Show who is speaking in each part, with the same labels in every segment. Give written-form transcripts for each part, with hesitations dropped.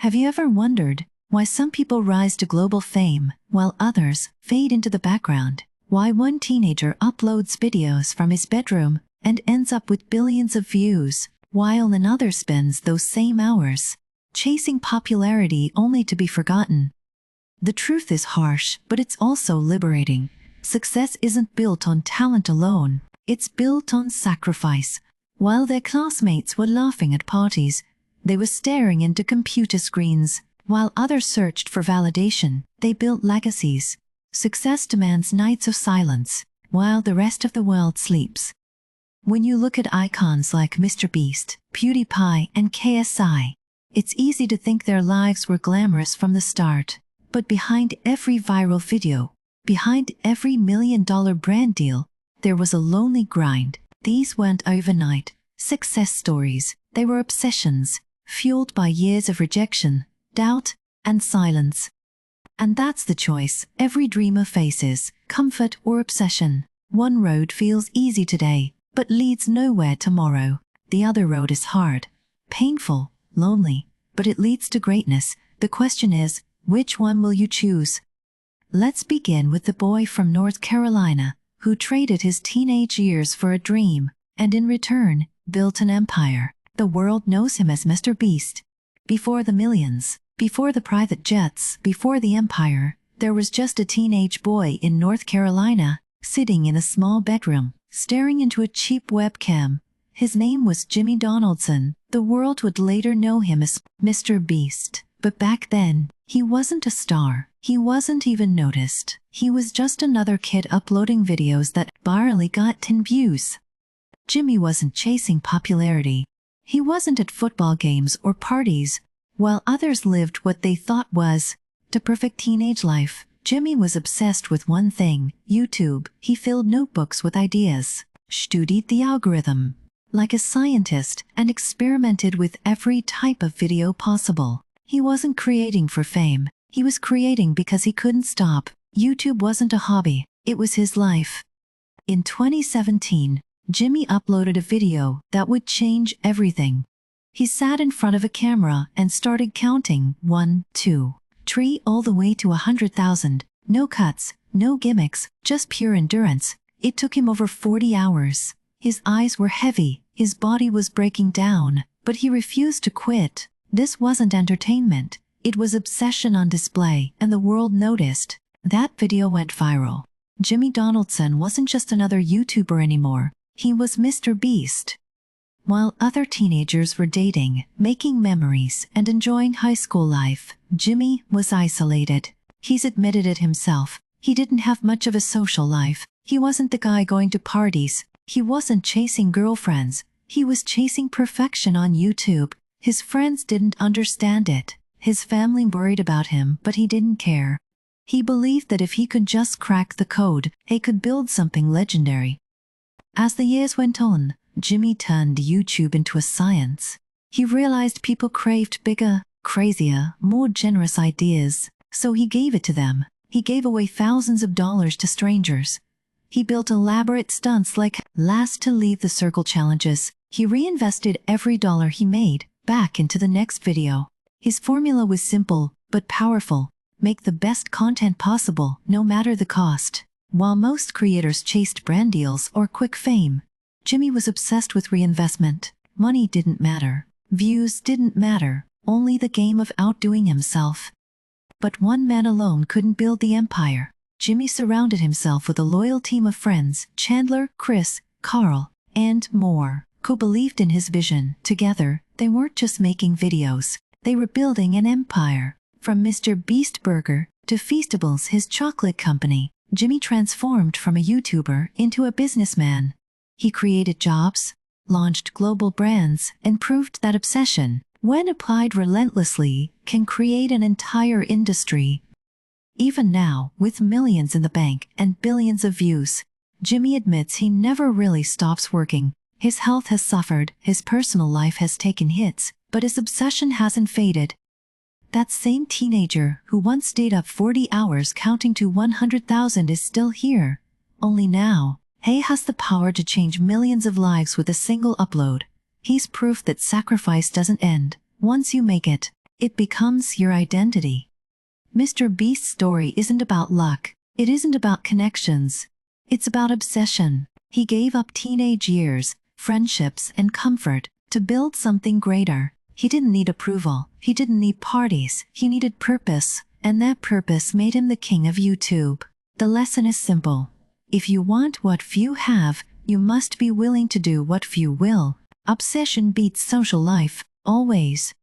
Speaker 1: Have you ever wondered why some people rise to global fame while others fade into the background? Why one teenager uploads videos from his bedroom and ends up with billions of views, while another spends those same hours chasing popularity only to be forgotten? The truth is harsh, but it's also liberating. Success isn't built on talent alone, it's built on sacrifice. While their classmates were laughing at parties, they were staring into computer screens. While others searched for validation, they built legacies. Success demands nights of silence, while the rest of the world sleeps. When you look at icons like MrBeast, PewDiePie, and KSI, it's easy to think their lives were glamorous from the start. But behind every viral video, behind every million-dollar brand deal, there was a lonely grind. These weren't overnight success stories, they were obsessions, fueled by years of rejection, doubt, and silence. And that's the choice every dreamer faces, comfort or obsession. One road feels easy today, but leads nowhere tomorrow. The other road is hard, painful, lonely, but it leads to greatness. The question is, which one will you choose? Let's begin with the boy from North Carolina, who traded his teenage years for a dream, and in return, built an empire. The world knows him as MrBeast. Before the millions, before the private jets, before the empire, there was just a teenage boy in North Carolina, sitting in a small bedroom, staring into a cheap webcam. His name was Jimmy Donaldson. The world would later know him as MrBeast. But back then, he wasn't a star. He wasn't even noticed. He was just another kid uploading videos that barely got 10 views. Jimmy wasn't chasing popularity. He wasn't at football games or parties. While others lived what they thought was the perfect teenage life, Jimmy was obsessed with one thing: YouTube. He filled notebooks with ideas, studied the algorithm like a scientist, and experimented with every type of video possible. He wasn't creating for fame. He was creating because he couldn't stop. YouTube wasn't a hobby, it was his life. In 2017, Jimmy uploaded a video that would change everything. He sat in front of a camera and started counting 1, 2, 3 all the way to 100,000. No cuts, no gimmicks, just pure endurance. It took him over 40 hours. His eyes were heavy, his body was breaking down, but he refused to quit. This wasn't entertainment, it was obsession on display, and the world noticed. That video went viral. Jimmy Donaldson wasn't just another YouTuber anymore, he was MrBeast. While other teenagers were dating, making memories, and enjoying high school life, Jimmy was isolated. He's admitted it himself. He didn't have much of a social life. He wasn't the guy going to parties. He wasn't chasing girlfriends. He was chasing perfection on YouTube. His friends didn't understand it. His family worried about him, but he didn't care. He believed that if he could just crack the code, he could build something legendary. As the years went on, Jimmy turned YouTube into a science. He realized people craved bigger, crazier, more generous ideas, so he gave it to them. He gave away thousands of dollars to strangers. He built elaborate stunts like last to leave the circle challenges. He reinvested every dollar he made back into the next video. His formula was simple, but powerful. Make the best content possible, no matter the cost. While most creators chased brand deals or quick fame, Jimmy was obsessed with reinvestment. Money didn't matter. Views didn't matter. Only the game of outdoing himself. But one man alone couldn't build the empire. Jimmy surrounded himself with a loyal team of friends, Chandler, Chris, Carl, and more, who believed in his vision. Together, they weren't just making videos. They were building an empire. From MrBeast Burger to Feastables, his chocolate company, Jimmy transformed from a YouTuber into a businessman. He created jobs, launched global brands, and proved that obsession, when applied relentlessly, can create an entire industry. Even now, with millions in the bank and billions of views, Jimmy admits he never really stops working. His health has suffered, his personal life has taken hits, but his obsession hasn't faded. That same teenager who once stayed up 40 hours counting to 100,000 is still here. Only now, he has the power to change millions of lives with a single upload. He's proof that sacrifice doesn't end once you make it. it becomes your identity. MrBeast's story isn't about luck. It isn't about connections. It's about obsession. He gave up teenage years, friendships, and comfort to build something greater. He didn't need approval. He didn't need parties. He needed purpose, and that purpose made him the king of YouTube. The lesson is simple. If you want what few have, you must be willing to do what few will. Obsession beats social life, always.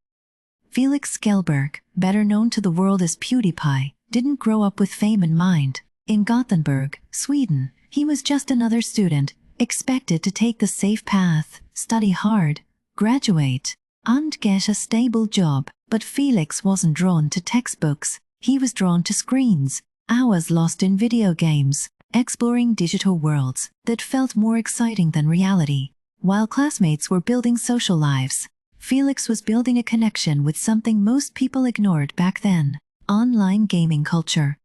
Speaker 1: Felix Kjellberg, better known to the world as PewDiePie, didn't grow up with fame in mind. In Gothenburg, Sweden, he was just another student, expected to take the safe path, study hard, graduate, and get a stable job. But Felix wasn't drawn to textbooks. He was drawn to screens, hours lost in video games, exploring digital worlds that felt more exciting than reality. While classmates were building social lives, Felix was building a connection with something most people ignored back then: online gaming culture.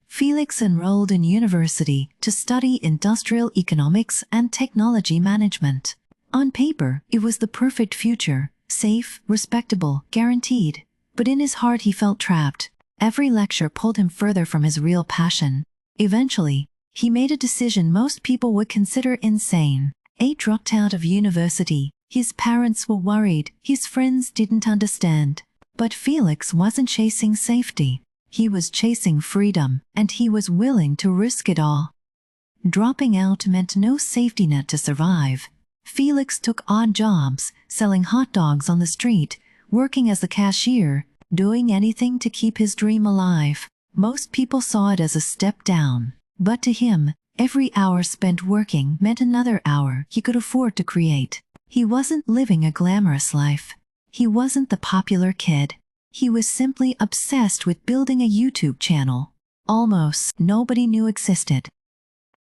Speaker 1: Felix enrolled in university to study industrial economics and technology management. On paper, it was the perfect future, safe, respectable, guaranteed. But in his heart he felt trapped. Every lecture pulled him further from his real passion. Eventually, he made a decision most people would consider insane. He dropped out of university. His parents were worried. His friends didn't understand. But Felix wasn't chasing safety. He was chasing freedom, and he was willing to risk it all. Dropping out meant no safety net to survive. Felix took odd jobs, selling hot dogs on the street, working as a cashier, doing anything to keep his dream alive. Most people saw it as a step down. But to him, every hour spent working meant another hour he could afford to create. He wasn't living a glamorous life. He wasn't the popular kid. He was simply obsessed with building a YouTube channel almost nobody knew existed.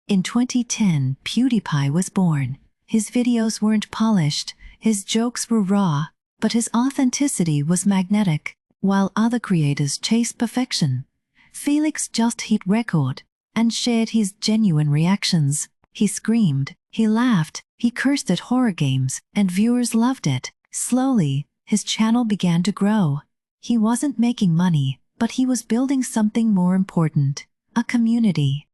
Speaker 1: In 2010, PewDiePie was born. His videos weren't polished, his jokes were raw, but his authenticity was magnetic. While other creators chased perfection, Felix just hit record and shared his genuine reactions. He screamed, he laughed, he cursed at horror games, and viewers loved it. Slowly, his channel began to grow. He wasn't making money, but he was building something more important: a community.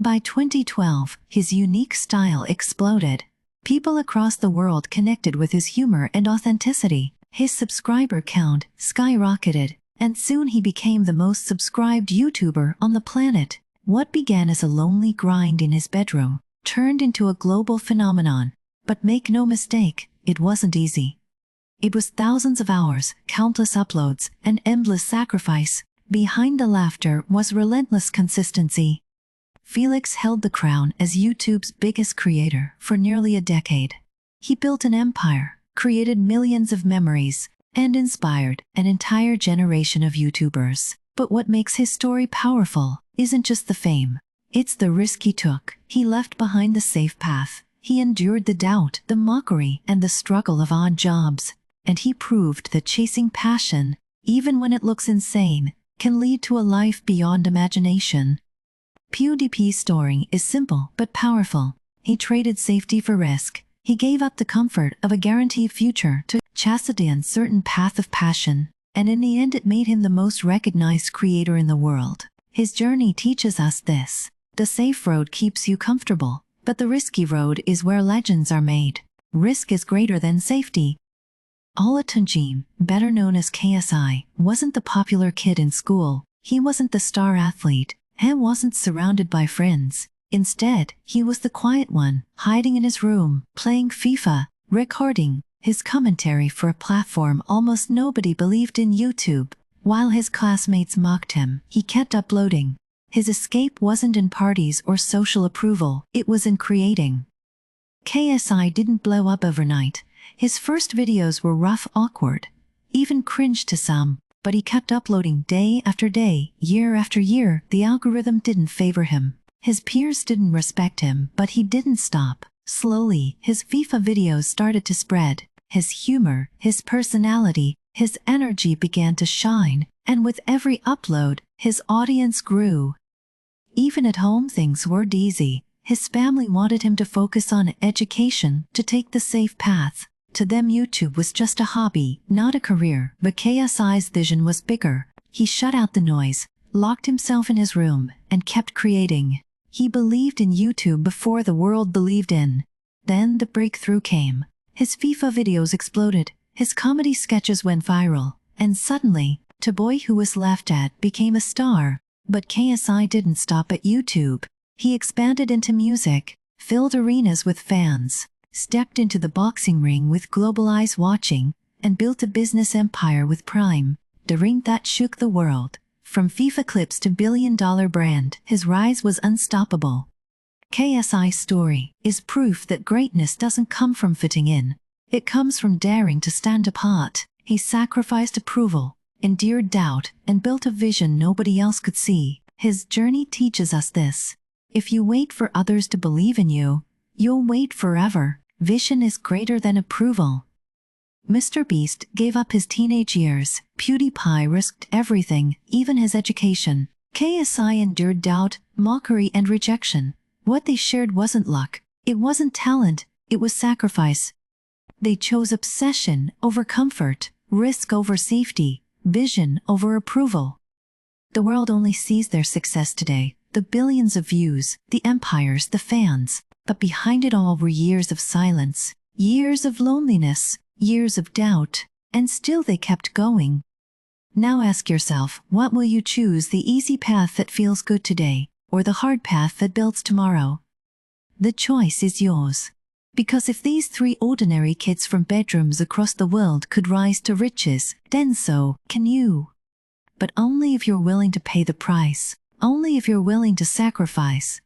Speaker 1: By 2012, his unique style exploded. People across the world connected with his humor and authenticity. His subscriber count skyrocketed, and soon he became the most subscribed YouTuber on the planet. What began as a lonely grind in his bedroom turned into a global phenomenon. But make no mistake, it wasn't easy. It was thousands of hours, countless uploads, and endless sacrifice. Behind the laughter was relentless consistency. Felix held the crown as YouTube's biggest creator for nearly a decade. He built an empire, created millions of memories, and inspired an entire generation of YouTubers. But what makes his story powerful isn't just the fame. It's the risk he took. He left behind the safe path. He endured the doubt, the mockery, and the struggle of odd jobs. And he proved that chasing passion, even when it looks insane, can lead to a life beyond imagination. PewDiePie's story is simple but powerful. He traded safety for risk. He gave up the comfort of a guaranteed future to chase the uncertain path of passion. And in the end, it made him the most recognized creator in the world. His journey teaches us this: the safe road keeps you comfortable, but the risky road is where legends are made. Risk is greater than safety. Olatunji, better known as KSI, wasn't the popular kid in school. He wasn't the star athlete. He wasn't surrounded by friends. Instead, he was the quiet one, hiding in his room, playing FIFA, recording his commentary for a platform almost nobody believed in: YouTube. While his classmates mocked him, he kept uploading. His escape wasn't in parties or social approval, it was in creating. KSI didn't blow up overnight. His first videos were rough, awkward, even cringe to some, but he kept uploading day after day, year after year. The algorithm didn't favor him. His peers didn't respect him, but he didn't stop. Slowly, his FIFA videos started to spread. His humor, his personality, his energy began to shine, and with every upload, his audience grew. Even at home, things weren't easy. His family wanted him to focus on education, to take the safe path. To them YouTube was just a hobby, not a career. But KSI's vision was bigger. He shut out the noise, locked himself in his room, and kept creating. He believed in YouTube before the world believed in. Then the breakthrough came. His FIFA videos exploded, his comedy sketches went viral, and suddenly, the boy who was laughed at became a star. But KSI didn't stop at YouTube. He expanded into music, filled arenas with fans, stepped into the boxing ring with global eyes watching, and built a business empire with Prime, the ring that shook the world. From FIFA clips to billion-dollar brand, his rise was unstoppable. KSI's story is proof that greatness doesn't come from fitting in. It comes from daring to stand apart. He sacrificed approval, endured doubt, and built a vision nobody else could see. His journey teaches us this. If you wait for others to believe in you, you'll wait forever. Vision is greater than approval. MrBeast gave up his teenage years. PewDiePie risked everything, even his education. KSI endured doubt, mockery, and rejection. What they shared wasn't luck. It wasn't talent. It was sacrifice. They chose obsession over comfort, risk over safety, vision over approval. The world only sees their success today, the billions of views, the empires, the fans. But behind it all were years of silence, years of loneliness, years of doubt, and still they kept going. Now ask yourself, what will you choose, the easy path that feels good today, or the hard path that builds tomorrow? The choice is yours. Because if these three ordinary kids from bedrooms across the world could rise to riches, then so can you. But only if you're willing to pay the price, only if you're willing to sacrifice,